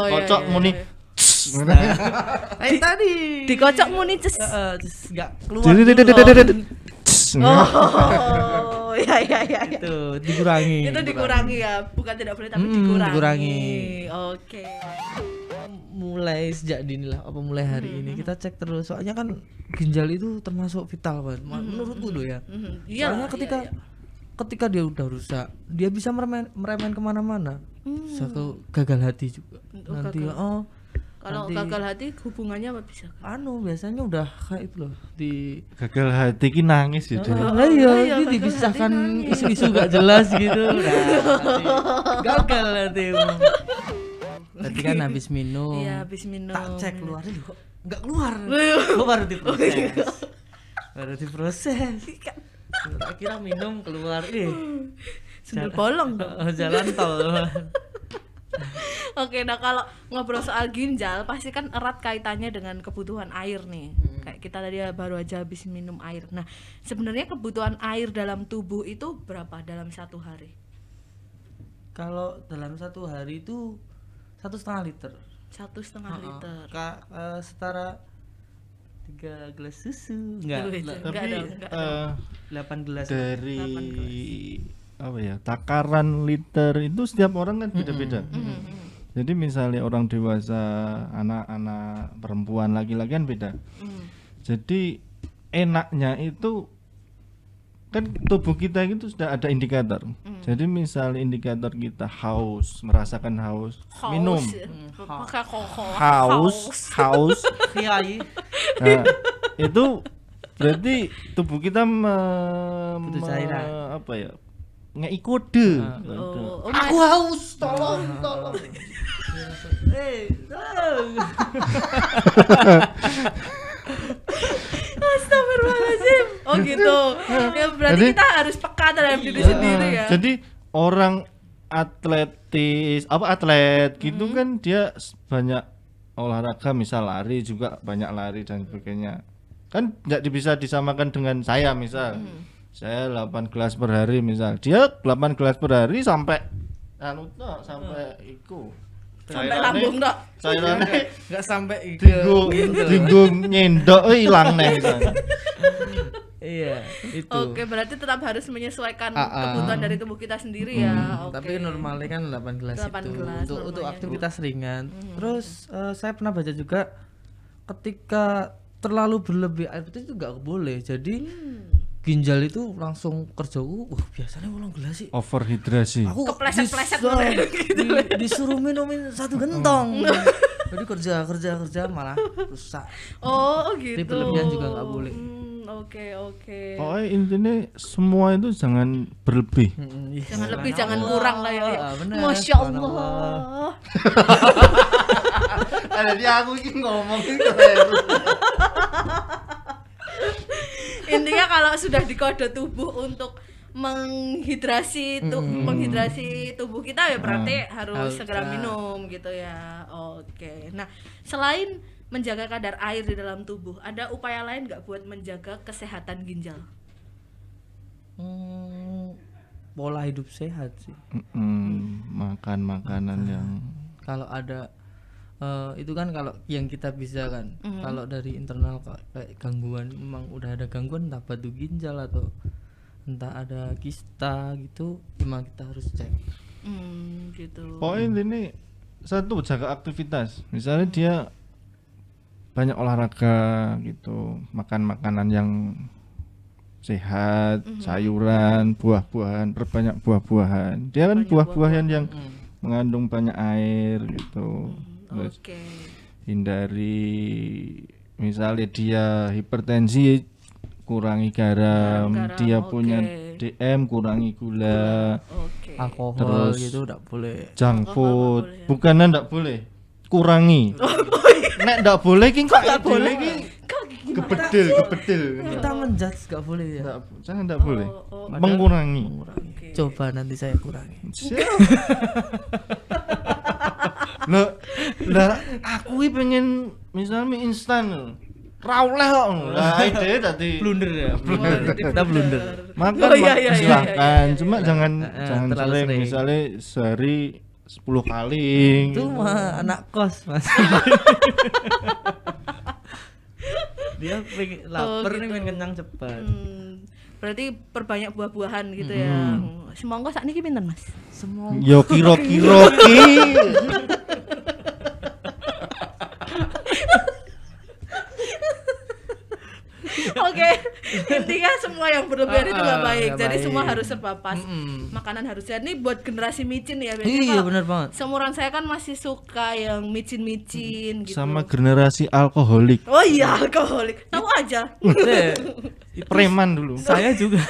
dikocok muni. Tadi Dikocok muni ces. enggak keluar. Oh, ya. Itu dikurangi. Itu dikurangi ya, bukan tidak boleh tapi dikurangi. Oke. Mulai sejak dini lah, mulai hari ini kita cek terus. Soalnya kan ginjal itu termasuk vital banget. Menurutku loh ya. Soalnya ketika dia udah rusak, dia bisa meremeh kemana-mana. Bisa ke gagal hati juga. Nanti kalau gagal hati hubungannya apa bisa? Biasanya udah kayak itu loh di Gagal hati ki nangis ya. iya, ini dipisahkan isu-isu gak jelas gitu. Gagal hati. Berarti kan habis minum. Iya, habis minum. Tak cek keluarnya kok enggak keluar. Baru diproses. Baru diproses. Tak kira minum keluar Sundel bolong dong. Jalan tol. Oke, nah kalau ngobrol soal ginjal pasti kan erat kaitannya dengan kebutuhan air nih. Kayak kita tadi baru aja habis minum air. Nah, sebenarnya kebutuhan air dalam tubuh itu berapa dalam satu hari? Kalau dalam satu hari itu 1,5 liter. 1,5 liter. Setara 3 gelas susu. Tapi 8 gelas. dari apa ya, takaran liter itu setiap orang kan beda-beda. Jadi misalnya orang dewasa, anak-anak, perempuan, laki-laki kan beda. Jadi enaknya itu kan tubuh kita itu sudah ada indikator. Jadi misalnya indikator kita haus, merasakan haus, minum. Haus. Kiai. Nah, itu berarti tubuh kita Butuh cairan. apa ya? Ngei kode. Aku haus, tolong. Astagfirullahaladzim. Oh gitu. Ya berarti Jadi, kita harus peka terhadap diri sendiri ya. Jadi orang atlet gitu kan dia banyak olahraga, misal lari juga banyak lari dan sebagainya. Kan tidak bisa disamakan dengan saya misal. Saya 8 gelas per hari misal. Dia 8 gelas per hari sampai sampai iku. Sampai lambung tok. Cairannya Enggak sampai dinggung nyendok ilang nih misalnya. Iya, itu. Oke, berarti tetap harus menyesuaikan kebutuhan dari tubuh kita sendiri ya. Oke. Tapi normalnya kan 8 gelas 8 itu gelas untuk normalnya. aktivitas ringan. Terus saya pernah baca juga ketika terlalu berlebih air putih itu nggak boleh. Jadi ginjal itu langsung kerja. Biasanya ulang gelas sih. Overhidrasi. Aku Kepleset-pleset disuruh minumin 1 gentong. Jadi kerja malah rusak. Oh gitu. Jadi berlebihan juga nggak boleh. Oke. Pokoknya intinya semua itu jangan berlebih. Jangan lebih, jangan kurang lah ya. Bener. Masya Allah. Ada dia aku ini ngomong itu. Intinya kalau sudah dikode tubuh untuk menghidrasi tubuh kita ya berarti harus segera minum gitu ya. Oke. Nah, selain menjaga kadar air di dalam tubuh, ada upaya lain nggak buat menjaga kesehatan ginjal? Pola hidup sehat sih. Makan makanan yang Kalau ada itu kan kalau yang kita bisa kan. Kalau dari internal kayak gangguan, memang udah ada gangguan entah batu ginjal atau entah ada kista gitu, memang kita harus cek. Gitu. poin ini satu, jaga aktivitas. Misalnya dia banyak olahraga gitu, makan makanan yang sehat, sayuran, buah-buahan, perbanyak buah-buahan. Dia kan buah-buahan yang mengandung banyak air gitu. Terus hindari misalnya dia hipertensi, kurangi garam, dia punya DM, kurangi gula, Alkohol terus gitu enggak boleh. junk food, bukannya enggak boleh, kurangi. Nek enggak boleh ki kok enggak boleh ki. Kebedil. Kita menjudge enggak boleh ya. Jangan enggak boleh. Mengurangi. Coba nanti saya kurangi. Lah aku iki pengen misalnya mie instan. Ra oleh kok. Lah ide tadi Blunder ya. Kita blunder. makan iya, silahkan, iya. cuma jangan terlalu sering. sering. Misalnya sehari 10 kali. Itu gitu. mah anak kos, Mas. Dia pengen lapar nih, gitu. pengen kenyang cepat. Berarti perbanyak buah-buahan gitu ya. Semongko sakniki pinten, Mas? Semua Yo kira-kira ki. Oke, intinya semua yang berlebihan itu nggak baik. nggak Jadi baik. semua harus serba pas. Makanan harus sehat. Ini buat generasi micin ya. Biasanya Iya, kalau benar banget. seumuran saya kan masih suka yang micin-micin gitu. Sama generasi alkoholik. Oh iya, alkoholik. Tahu aja. Preman dulu. Saya juga.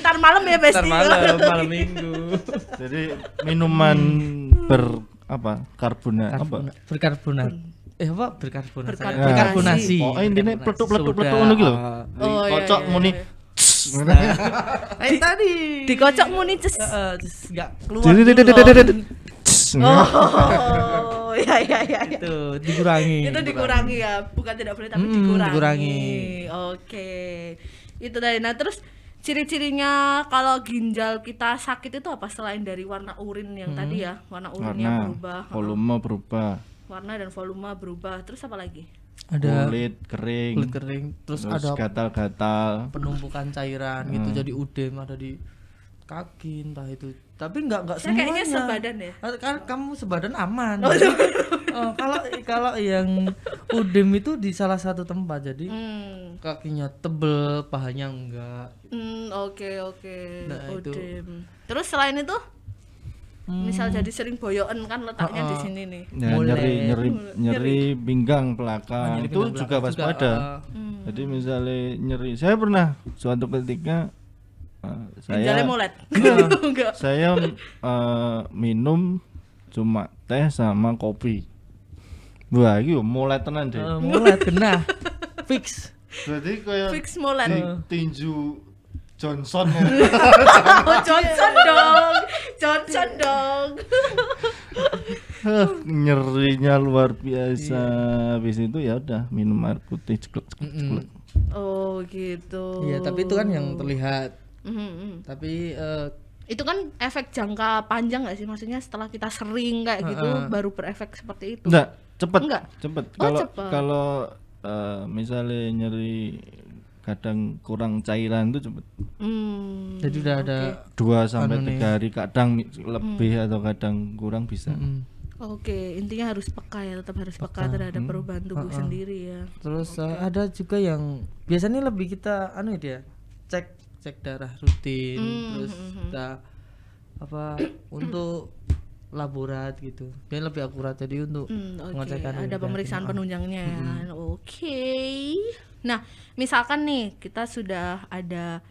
Ntar malam ya, Besti. malam minggu. Jadi minuman karbonat apa? Berkarbonat. Apa berkarbonat? Berkarbonasi. Berkarbonasi. Oh, intinya pletuk-pletuk Sudah. ngono iki lho. Oh, iya, Kocok iya, muni. Tadi Dikocok muni ces. terus enggak keluar. Oh, ya. Itu dikurangi. Itu dikurangi ya, bukan tidak boleh tapi dikurangi. Dikurangi. Oke. Itu tadi. Nah, terus ciri-cirinya kalau ginjal kita sakit itu apa selain dari warna urin yang tadi ya? Warna urinnya Warna, berubah. volume berubah, Warna dan volume berubah. Terus apa lagi? Ada kulit kering, kulit kering, terus terus ada gatal-gatal. penumpukan cairan gitu, jadi udem ada di kaki entah itu. Tapi enggak Saya semuanya. kayaknya sebadan ya. Kan kamu sebadan aman. Kalau yang udem itu di salah satu tempat, jadi kakinya tebel, pahanya enggak. Oke. Nah, itu. Udem. Terus selain itu misal jadi sering boyoken kan letaknya di sini nih. Ya, Mulai. nyeri pinggang belakang Nyeri itu pinggang juga belakang juga, waspada. Jadi misalnya nyeri, saya pernah suatu ketika Ginjalnya saya mulet. Enggak. saya minum cuma teh sama kopi. Wah, iki yo mulai tenan deh. Mulai kena fix. Jadi kayak Fix mulet. tinju Johnson. Oh, Johnson dong. Nyerinya luar biasa. Habis itu ya udah minum air putih ceklek. Oh gitu. Iya, tapi itu kan yang terlihat. Mhm. Tapi Itu kan efek jangka panjang nggak sih? Maksudnya setelah kita sering kayak gitu baru berefek seperti itu. Enggak, cepet. Enggak? Cepet. Oh, cepet. Kalau misalnya nyeri kadang kurang cairan itu cepet. jadi udah ada 2 sampai 3 hari, kadang lebih atau kadang kurang bisa. Oke, intinya harus peka ya, tetap harus peka terhadap perubahan tubuh sendiri ya. terus ada juga yang biasanya lebih kita dia cek darah rutin, terus kita untuk laborat gitu biar lebih akurat, jadi untuk Oke, pengecekan ada juga. pemeriksaan penunjangnya ya. Oke. Nah, misalkan nih kita sudah ada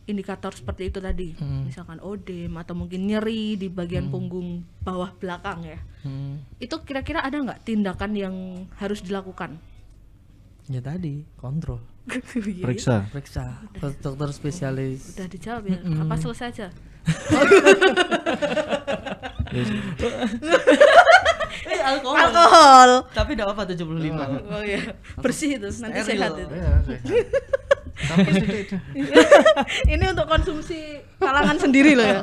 indikator seperti itu tadi, misalkan odem atau mungkin nyeri di bagian punggung bawah belakang ya. Itu kira-kira ada nggak tindakan yang harus dilakukan? Ya tadi kontrol, Iya, Periksa. periksa ke dokter spesialis. udah dijawab ya. Apa selesai aja? Alkohol. Tapi enggak apa 75. Oh iya, bersih itu, nanti Steril. sehat itu. Sampai sedikit. Ini untuk konsumsi kalangan sendiri loh ya.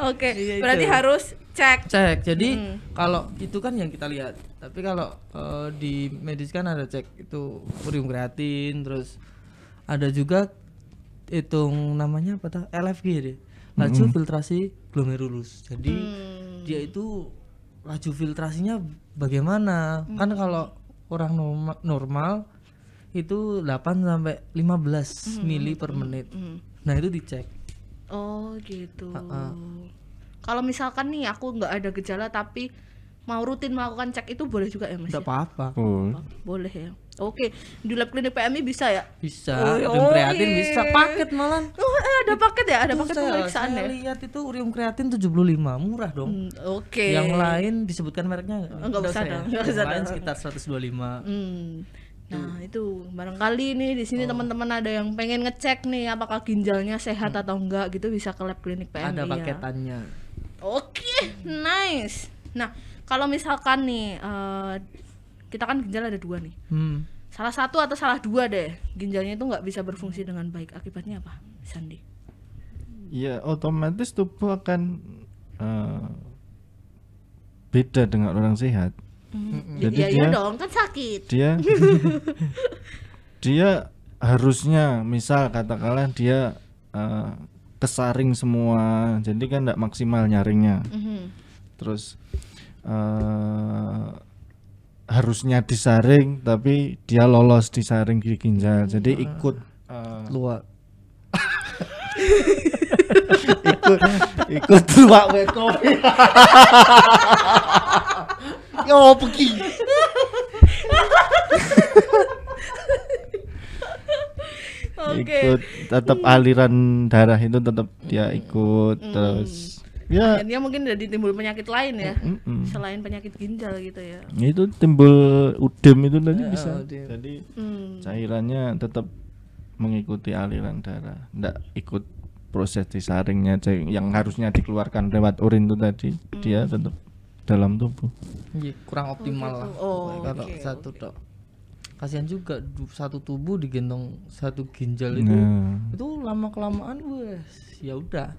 Oke, Iya, itu. berarti harus cek. Jadi kalau itu kan yang kita lihat, tapi kalau di medis kan ada cek itu urium kreatin, terus ada juga hitung namanya apa tuh, LFG deh, laju filtrasi glomerulus. Jadi dia itu laju filtrasinya bagaimana? Kan kalau orang normal itu 8 sampai 15 mili per menit. Nah, itu dicek. Oh gitu. Kalau misalkan nih aku nggak ada gejala tapi mau rutin melakukan cek itu boleh juga ya Mas? Enggak Ya? apa-apa. Boleh ya. Oke, di lab klinik PMI bisa ya? Bisa, Oh, urium kreatin iya. bisa, paket malah. Oh, ada paket ya? Ada Itu paket pemeriksaan saya ya? lihat itu urium kreatin 75, murah dong. Oke. Yang lain disebutkan mereknya Enggak usah dong, enggak usah Yang lain dong. sekitar 125. Nah itu barangkali nih di sini teman-teman ada yang pengen ngecek nih apakah ginjalnya sehat atau enggak gitu, bisa ke lab klinik PMI Ada ya. paketannya. Oke, nice. Nah kalau misalkan nih kita kan ginjal ada 2 nih. Salah satu atau salah 2 deh ginjalnya itu nggak bisa berfungsi dengan baik, akibatnya apa, Sandi? ya otomatis tubuh akan beda dengan orang sehat. Jadi iya dong, kan sakit. Dia harusnya misal katakanlah dia kesaring semua, jadi kan tidak maksimal nyaringnya. Terus harusnya disaring tapi dia lolos disaring gigi ginjal, jadi ikut luak ikut luak weto. Yo pergi. Ikut tetap aliran darah itu tetap dia ikut terus ya akhirnya mungkin jadi timbul penyakit lain ya selain penyakit ginjal gitu ya. Itu timbul udem itu nanti bisa jadi cairannya tetap mengikuti aliran darah, enggak ikut proses disaringnya yang harusnya dikeluarkan lewat urin itu tadi dia tetap dalam tubuh. Kurang optimal lah kalau satu dok. Kasihan juga satu tubuh digendong satu ginjal itu lama kelamaan wes ya udah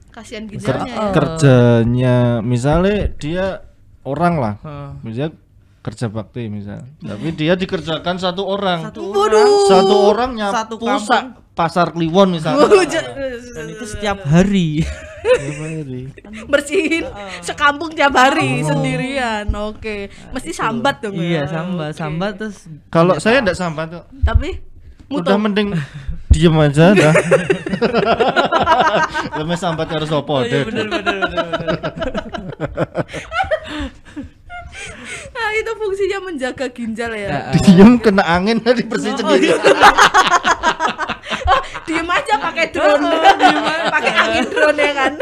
kasihan ginjalnya ya. Kerjanya misalnya dia orang lah misalnya kerja bakti misal tapi dia dikerjakan satu orang nyapu pasar Kliwon misalnya dan itu setiap hari bersihin sekampung tiap hari sendirian. Oke. Mesti sambat dong iya ya. sambat terus kalau saya enggak sambat tuh tapi udah mending diem aja dah. Lemes sambat harus opo deh. Bener. Nah, itu fungsinya menjaga ginjal ya. Diem kena angin dari bersih sendiri. Diem aja pakai drone. Pakai angin drone ya kan.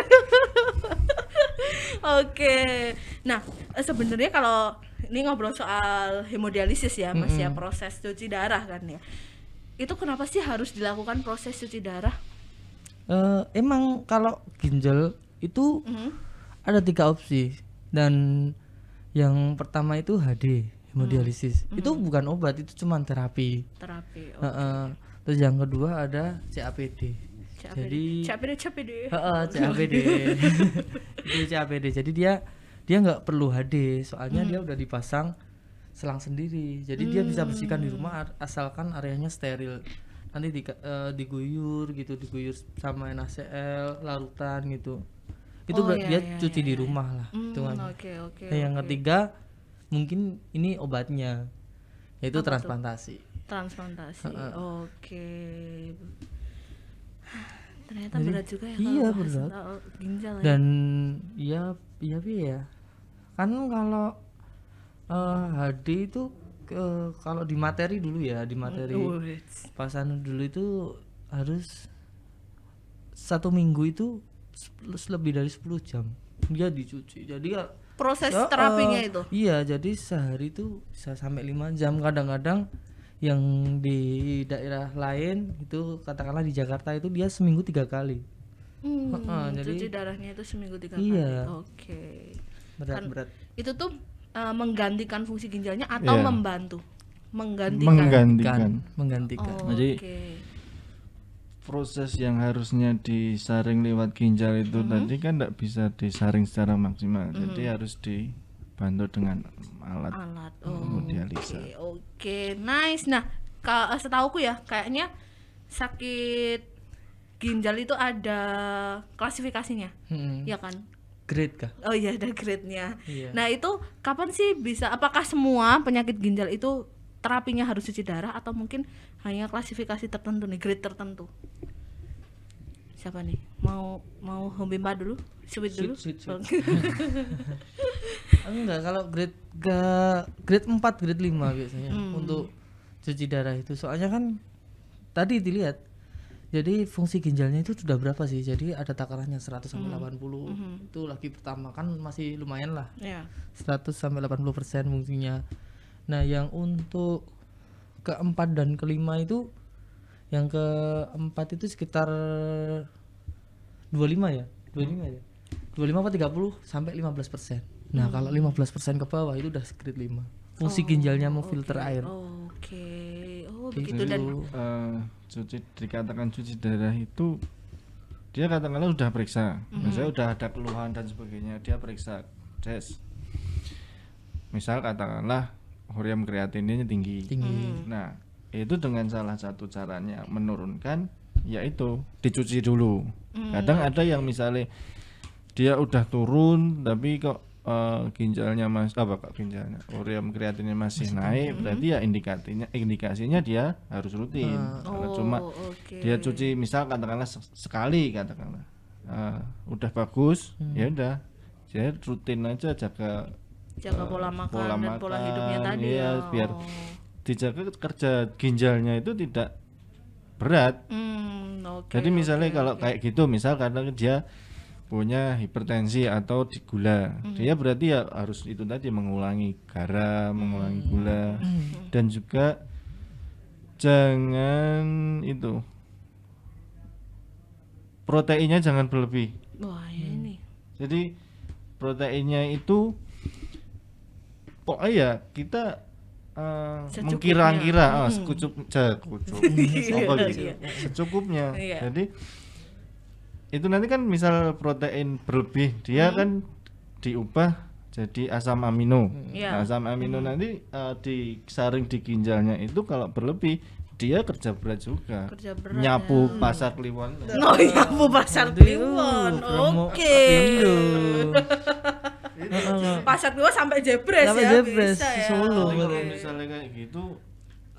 Oke. Nah, sebenarnya kalau ini ngobrol soal hemodialisis ya, Mas ya, proses cuci darah kan ya. Itu kenapa sih harus dilakukan proses cuci darah? Emang kalau ginjal itu ada 3 opsi dan yang pertama itu HD hemodialisis. Itu bukan obat, itu cuma terapi. Terapi. Terus yang kedua ada CAPD. Jadi CAPD. CAPD. Itu CAPD. Jadi dia nggak perlu HD, soalnya dia udah dipasang selang sendiri. Jadi dia bisa bersihkan di rumah asalkan areanya steril. Nanti diguyur sama NaCl larutan gitu. Itu dia cuci di rumah lah. Oke. Yang ketiga mungkin ini obatnya, yaitu transplantasi. Oke. Ternyata jadi, berat juga ya kalau berat ginjal ya. Dan ya kan kalau HD itu kalau di materi dulu ya, di materi pasan dulu itu harus 1 minggu itu lebih dari 10 jam dia dicuci. Jadi proses terapinya itu. Iya, jadi sehari itu bisa sampai 5 jam. Kadang-kadang yang di daerah lain itu katakanlah di Jakarta itu dia seminggu 3 kali. Jadi cuci darahnya itu seminggu 3 iya. kali. Oke. Berat. Itu tuh menggantikan fungsi ginjalnya atau membantu? Menggantikan. Jadi proses yang harusnya disaring lewat ginjal itu tadi kan tidak bisa disaring secara maksimal. Jadi harus dibantu dengan alat hemodialisa. Oke, nice. Nah, setauku ya, kayaknya sakit ginjal itu ada klasifikasinya, ya kan? Grade kah? Oh iya, ada grade-nya. Iya. Nah, itu kapan sih bisa? Apakah semua penyakit ginjal itu terapinya harus cuci darah atau mungkin hanya klasifikasi tertentu nih, grade tertentu? Siapa nih? Mau Home Bimpa dulu? Sweet dulu? Sweet. Enggak, kalau grade 4, grade 5 biasanya untuk cuci darah itu. Soalnya kan tadi dilihat. Jadi fungsi ginjalnya itu sudah berapa sih? Jadi ada takarannya 100 sampai 80. Itu lagi pertama kan masih lumayan lah. Yeah. 100 sampai 80% fungsinya. Nah, yang untuk keempat dan kelima itu, yang keempat itu sekitar 25 ya? 25 apa 30 sampai 15%. Nah, kalau 15% ke bawah itu udah grade 5. Fungsi ginjalnya mau filter air. Begitu. Dan dikatakan cuci darah itu dia katakanlah udah periksa, misalnya udah ada keluhan dan sebagainya, dia periksa tes, misal katakanlah ureum kreatinnya tinggi. Nah itu dengan salah satu caranya menurunkan, yaitu dicuci dulu. Kadang ada yang misalnya dia udah turun tapi kok ginjalnya ureum kreatinnya masih naik, berarti ya indikasinya dia harus rutin. Kalau cuma dia cuci misal katakanlah sekali katakanlah udah bagus, ya udah dia rutin aja jaga pola makan dan pola hidupnya tadi ya, biar dijaga kerja ginjalnya itu tidak berat. Jadi misalnya kalau kayak gitu, misal karena dia punya hipertensi atau di gula, dia berarti ya harus itu tadi mengulangi garam, mengulangi gula, dan juga jangan itu proteinnya jangan berlebih. Wah ini. Jadi proteinnya itu pokoknya ya kita mengkira-kira secukupnya. Jadi itu nanti kan misal protein berlebih, dia kan diubah jadi asam amino. Asam amino nanti disaring di ginjalnya itu kalau berlebih dia kerja berat juga. Nyapu pasar Kliwon. Nyapu pasar Kliwon. Oke. Pasar Kliwon sampai Jebres ya. Bisa ya. Solo. Kalau misalnya kayak gitu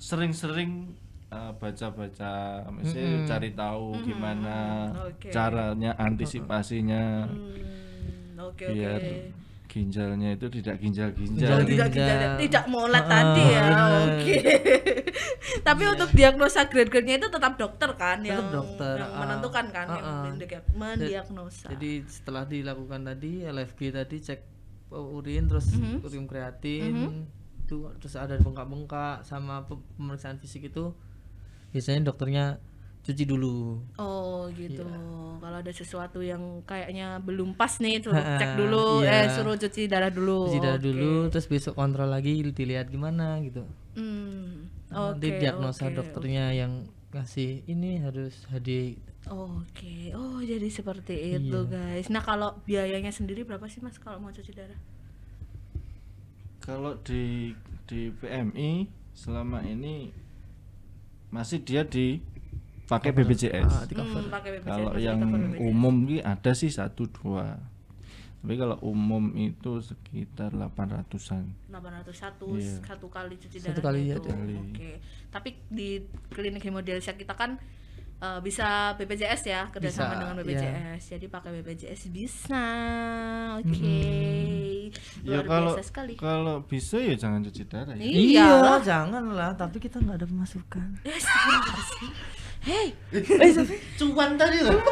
sering-sering baca-baca, misalnya cari tahu gimana caranya, antisipasinya, biar ginjalnya itu tidak tidak molat tadi ya. Tapi untuk diagnosa grade-nya itu tetap dokter kan yang menentukan kan, yang mendiagnosa. Jadi setelah dilakukan tadi LFG tadi, cek urin, terus ureum kreatin itu, terus ada bengkak-bengkak sama pemeriksaan fisik itu biasanya dokternya cuci dulu. Oh gitu. Kalau ada sesuatu yang kayaknya belum pas nih, suruh cek dulu, suruh cuci darah dulu. Dulu, terus besok kontrol lagi dilihat gimana gitu. Nanti diagnosa dokternya yang ngasih ini harus HD. Oke. Oh jadi seperti itu guys. Nah kalau biayanya sendiri berapa sih Mas kalau mau cuci darah? Kalau di PMI selama ini masih dia pakai BPJS. Kalau yang umum ini ada sih 1-2. Tapi kalau umum itu sekitar 800-an. 800 satu kali cuci darah. Satu kali itu. Oke. Tapi di klinik hemodialisa kita kan bisa BPJS ya, kerjasama dengan BPJS. Jadi pakai BPJS bisa. Ya kalau bisa ya jangan cuci darah ya. Iya, janganlah, tapi kita nggak ada pemasukan. Hei, cuan tadi loh.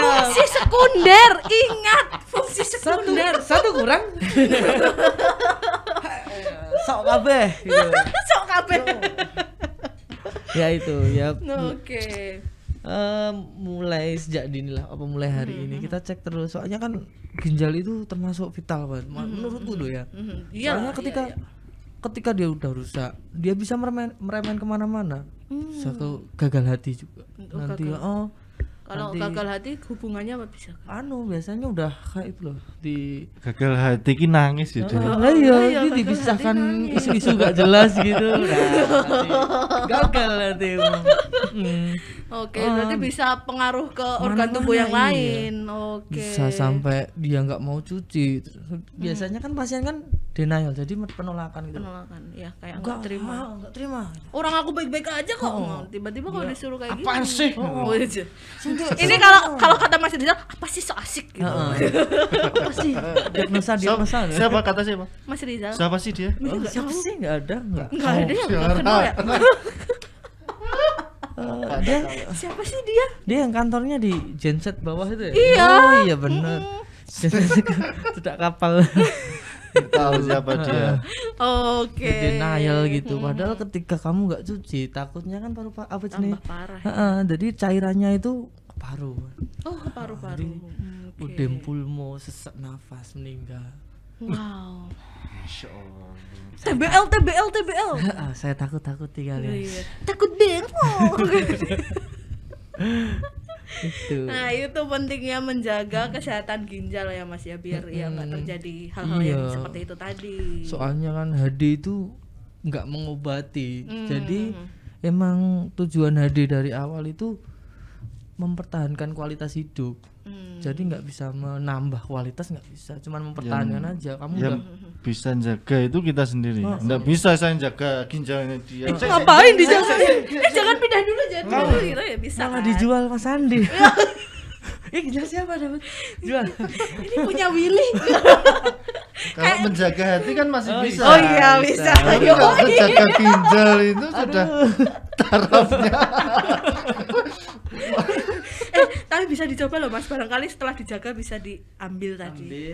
Fungsi sekunder, ingat fungsi sekunder. Satu kurang. Sok kabeh gitu. Sok kabeh. Ya itu ya. Oke. Mulai sejak dini lah, mulai hari ini kita cek terus, soalnya kan ginjal itu termasuk vital banget menurutku tuh ya. Soalnya ketika dia udah rusak, dia bisa meremen kemana-mana. Satu gagal hati juga nanti. Kalau gagal hati hubungannya apa bisa? Biasanya udah kayak itu loh, di gagal hati ki nangis ya. Iya, ini dipisahkan isu-isu gak jelas gitu. Gagal hati. Oke, berarti bisa pengaruh ke organ tubuh yang lain. Oke. Bisa sampai dia nggak mau cuci. Biasanya kan pasien kan denial, jadi penolakan gitu. Penolakan, ya kayak nggak terima. Orang aku baik-baik aja kok. Tiba-tiba kalau disuruh kayak gitu. Apaan sih? Ini kalau kata Mas Rizal, apa sih so asik gitu. Apa sih? Diagnosa. Siapa kata siapa? Mas Rizal. Siapa sih dia? Siapa sih? Nggak ada yang kenal ya. Dia siapa sih dia? Dia yang kantornya di Genset bawah itu ya? Iya. Oh iya benar. Tidak kapal. Tahu siapa dia. Oke. Denial gitu. Padahal ketika kamu nggak cuci, takutnya kan paru apa sih? Tambah parah. Jadi cairannya itu ke paru. Oh, ke paru-paru. Udem pulmo, sesak nafas, meninggal. Wow. Masya Allah. TBL. Saya takut tinggal ya. Takut bengong. Itu. Nah itu pentingnya menjaga kesehatan ginjal ya Mas ya, biar ya nggak terjadi hal-hal yang Iya. seperti itu tadi. Soalnya kan HD itu nggak mengobati. Jadi emang tujuan HD dari awal itu mempertahankan kualitas hidup. Jadi nggak bisa menambah kualitas, nggak bisa, cuman mempertahankan aja. Kamu Yang udah bisa jaga itu kita sendiri. Nggak bisa saya jaga ginjalnya dia. Ngapain dijaga? Jangan pindah dulu, jangan dulu gitu ya bisa. malah kan? dijual Mas Andi. Ginjal siapa dapat? Jual. Ini punya Willy. Kalau menjaga hati kan masih bisa. Oh iya bisa. Tapi Ayo. kalau menjaga ginjal itu sudah tarafnya. Tapi bisa dicoba loh Mas, barangkali setelah dijaga bisa diambil tadi.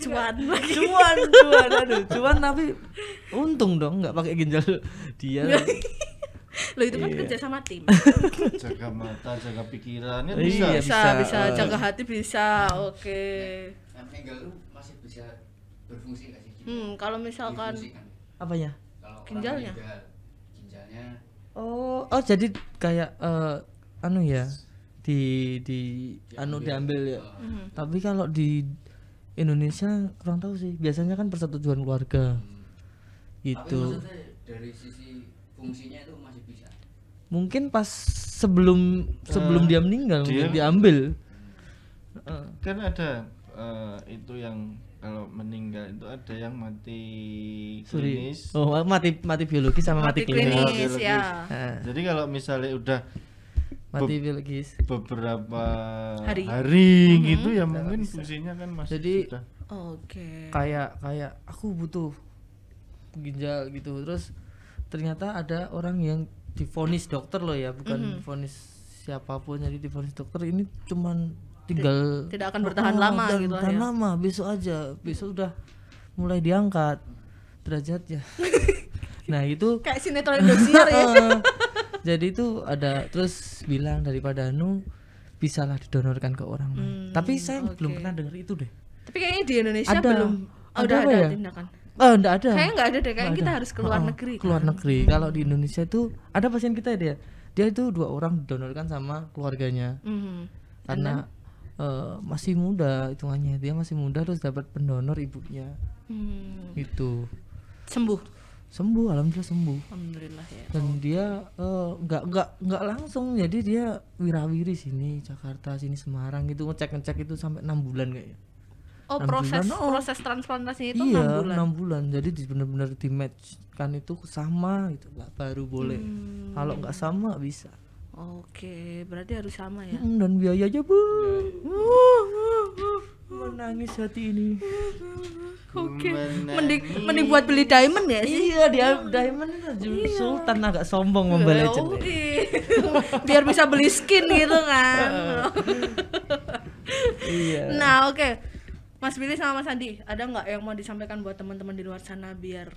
Cuan lagi. Cuan tapi untung dong nggak pakai ginjal dia. Loh itu kan kerja sama tim. Jaga mata, jaga pikirannya Iya, bisa. Bisa jaga hati bisa. Oke. Ginjal lu masih bisa berfungsi nggak sih? Kalau misalkan Difungsikan. Apanya? Kalau orang Ginjalnya? meninggal, ginjalnya Oh jadi kayak anu ya diambil ya. Tapi kalau di Indonesia kurang tahu sih. Biasanya kan persetujuan keluarga. tapi Gitu. maksudnya dari sisi fungsinya itu masih bisa. Mungkin pas sebelum dia meninggal dia- mungkin diambil. Kan ada itu yang kalau meninggal itu ada yang mati Sorry. klinis. Oh, mati biologis sama mati, klinis. klinis Biologis. ya. Nah, Jadi kalau misalnya udah mati biologis. beberapa Hari. gitu ya mungkin fungsinya kan masih Jadi sudah. Oke. kayak aku butuh ginjal gitu, terus ternyata ada orang yang divonis dokter loh ya, bukan divonis siapapun, jadi divonis dokter ini cuman tinggal Tidak akan bertahan lama dan gitu bertahan ya. lama, besok udah mulai diangkat derajatnya. Nah itu Kayak sinetron Indosiar ya. jadi itu ada, terus bilang daripada bisalah didonorkan ke orang lain. Tapi saya belum pernah dengar itu deh. Tapi kayaknya di Indonesia Ada. belum. Ada Udah apa ada ya? tindakan. Enggak ada. Kayaknya nggak ada deh. Kayaknya Nggak kita ada. harus keluar Oh, negeri. keluar kan? negeri. Kalau di Indonesia tuh ada pasien kita ya, dia itu 2 orang didonorkan sama keluarganya karena masih muda hitungannya, dia masih muda terus dapat pendonor ibunya itu sembuh, alhamdulillah sembuh. Alhamdulillah ya. Dan dia nggak langsung, jadi dia wirawiri sini Jakarta, sini Semarang gitu, ngecek itu sampai 6 bulan kayaknya. Oh 6 proses bulan, oh. proses transplantasi itu Iya 6 bulan. 6 bulan, jadi benar-benar di match kan itu sama gitu, baru boleh. Kalau nggak sama nggak bisa. Oke, berarti harus sama ya. Dan biayanya menangis hati ini. Oke. Mending buat beli diamond ya sih. Iya, dia diamond itu Sultan agak sombong Mobile Legends. Oh, biar bisa beli skin gitu kan. Iya. Nah, oke. Mas Billy sama Mas Andi, ada nggak yang mau disampaikan buat teman-teman di luar sana biar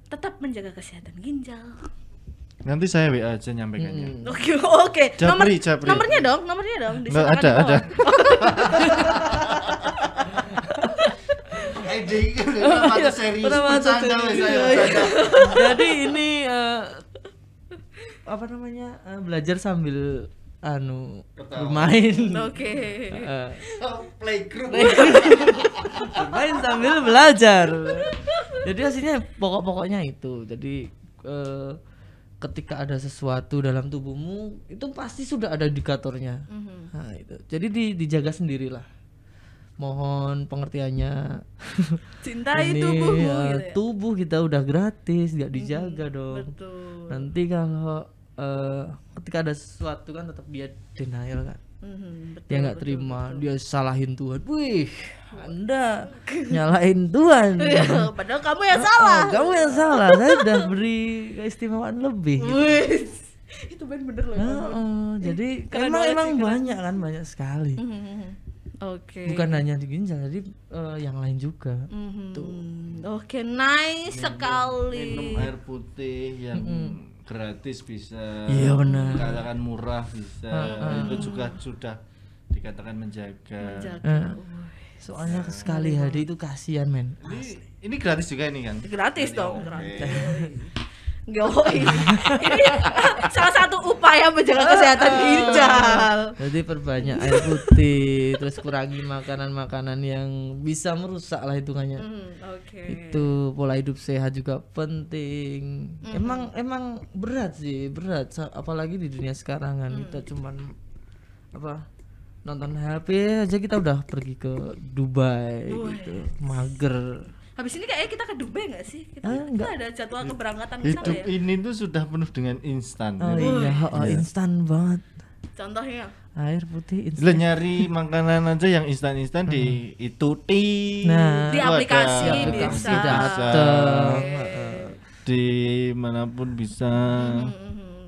tetap menjaga kesehatan ginjal? Nanti saya WA aja nyampaikannya. Oke. Japri. Nomornya dong. Nggak, Disilakan ada. di bawah. Jadi ini apa namanya, belajar sambil bermain. Oke. Playgroup. Bermain sambil belajar. Jadi hasilnya pokoknya itu. Jadi ketika ada sesuatu dalam tubuhmu itu pasti sudah ada indikatornya. Nah, itu. Jadi dijaga sendirilah. Mohon pengertiannya. Cintai Ini, tubuhmu ya, gitu ya. tubuh kita udah gratis, nggak dijaga dong. Betul. Nanti kalau ketika ada sesuatu kan tetap dia denial kan. Betul, Dia nggak terima, dia salahin Tuhan. Wih, Anda nyalahin Tuhan. Padahal kamu yang salah. Kamu yang salah. Saya udah beri keistimewaan lebih. Wih, itu bener loh. Jadi Keren emang banget sih, banyak kan, banyak sekali. Oke. Bukan hanya di ginjal, jadi yang lain juga. Oke, nice sekali. Minum air putih yang gratis bisa. Iya, benar. Dikatakan murah bisa. Itu juga sudah dikatakan menjaga. Jaga. Soalnya sekali hari itu kasihan men. Ini gratis juga ini kan? Gratis dong, gratis. Yoi. Ini salah satu upaya menjaga kesehatan ginjal. Jadi perbanyak air putih, terus kurangi makanan-makanan yang bisa merusak lah hitungannya. Oke. Itu pola hidup sehat juga penting. Emang berat sih, berat. Apalagi di dunia sekarang kan kita cuman nonton HP aja kita udah pergi ke Dubai gitu, mager. Habis ini kayaknya kita ke Dubai nggak sih? Kita ada jadwal keberangkatan ke Hidup sana ya. ini tuh sudah penuh dengan instan. Oh iya, instan banget. Contohnya Air putih Lah instan. nyari makanan aja yang instan-instan di ituti. Nah, di Itu aplikasi ada. bisa. Dateng. Di manapun bisa.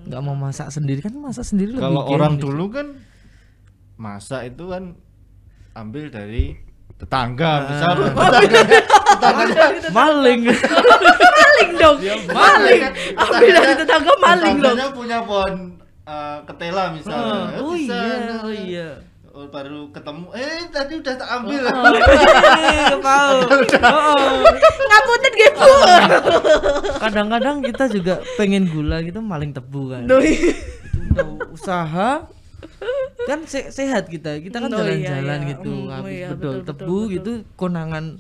Nggak mau masak sendiri kan, masak sendiri lebih Kalau gengges. orang dulu kan masak itu kan ambil dari tetangga, misal maling. Maling dong. Maling. Ambil dari tetangga maling dong. Tetangganya punya pohon ketela misalnya. Oh Bisa, iya, nah. oh iya. Oh, baru ketemu, tadi udah tak ambil. Kepau. Ngapunten nggih, Bu. Kadang-kadang kita juga pengen gula gitu maling tebu kan. Doi. Udah usaha kan sehat kita kan Oh, jalan-jalan iya, iya. gitu habis Iya, bedol betul, tebu betul. gitu konangan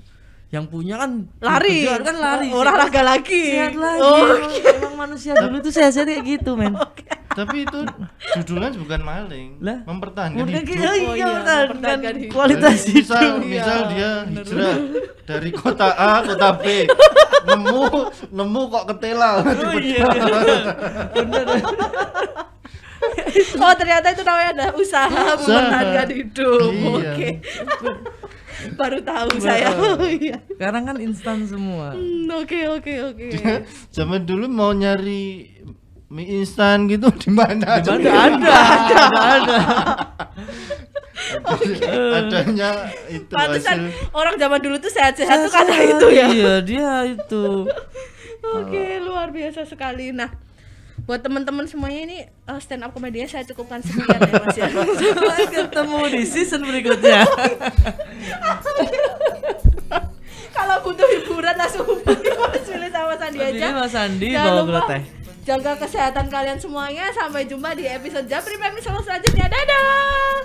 yang punya kan Lari. kejar kan lari Olahraga lagi. sehat lagi Oh, emang manusia dulu tuh sehat-sehat kayak gitu men. Tapi itu judulnya bukan maling, Lah? mempertahankan Udah hidup. gitu Oh iya, mempertahankan mempertahankan hidup. kualitas Jadi hidup. misal dia hijrah dari kota A kota B, nemu kok ketela. Oh, ternyata itu namanya ada usaha mempertahankan hidup. Iya. Oke. Baru tahu saya. Oh iya. Sekarang kan instan semua. Oke. Zaman dulu mau nyari mie instan gitu di mana? ada Adanya itu Pantesan hasil. orang zaman dulu tuh sehat-sehat tuh karena itu ya. Iya dia itu. Oke, luar biasa sekali. Nah, buat teman-teman semuanya ini stand up komedinya saya cukupkan sekian ya Mas ya. Sampai ketemu di season berikutnya. Kalau butuh hiburan langsung hubungi Mas Willy sama Sandi aja. Ini Mas Sandi Jangan bawa lupa teh. jaga kesehatan kalian semuanya. Sampai jumpa di episode Japri Prime selanjutnya. Dadah.